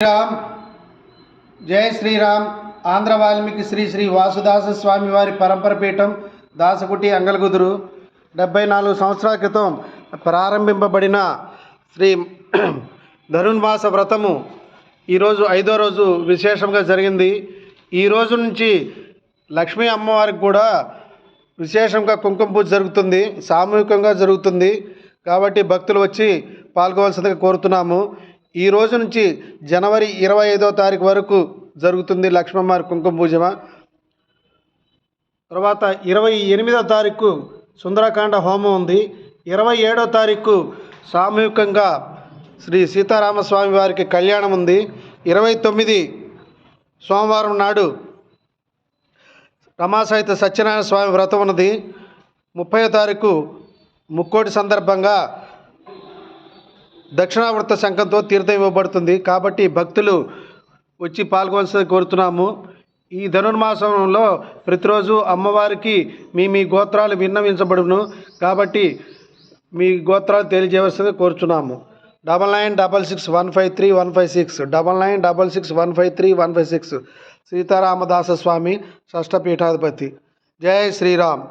శ్రీరామ్ జై శ్రీరామ్. ఆంధ్ర వాల్మీకి శ్రీ శ్రీ వాసుదాస స్వామి వారి పరంపర పీఠం దాసకుటి అంగలగుదురు 74 సంవత్సరాల క్రితం ప్రారంభింపబడిన శ్రీ ధనుర్మాస వ్రతము ఈరోజు 5వ రోజు విశేషంగా జరిగింది. ఈ రోజు నుంచి లక్ష్మీ అమ్మవారికి కూడా విశేషంగా కుంకుమ పూజ జరుగుతుంది, సామూహికంగా జరుగుతుంది. కాబట్టి భక్తులు వచ్చి పాల్గొవలసిందిగా కోరుతున్నాము. ఈ రోజు నుంచి జనవరి 25వ తారీఖు వరకు జరుగుతుంది లక్ష్మమ్మవారి కుంకుమ పూజ. తర్వాత 28వ తారీఖు సుందరకాండ హోమం ఉంది. 27వ తారీఖు సామూహికంగా శ్రీ సీతారామస్వామి వారికి కళ్యాణం ఉంది. 29 సోమవారం నాడు రమాసహిత సత్యనారాయణ స్వామి వ్రతం ఉన్నది. 30వ తారీఖు ముక్కోటి సందర్భంగా దక్షిణావృత శంఖంతో తీర్థం ఇవ్వబడుతుంది. కాబట్టి భక్తులు వచ్చి పాల్గొనాల్సింది కోరుతున్నాము. ఈ ధనుర్మాసంలో ప్రతిరోజు అమ్మవారికి మీ గోత్రాలు విన్నవించబడును. కాబట్టి మీ గోత్రాలు తెలియజేయవలసింది కోరుచున్నాము. 9966153156 9966153156 సీతారామదాస స్వామి షష్ఠపీఠాధిపతి. జై శ్రీరామ్.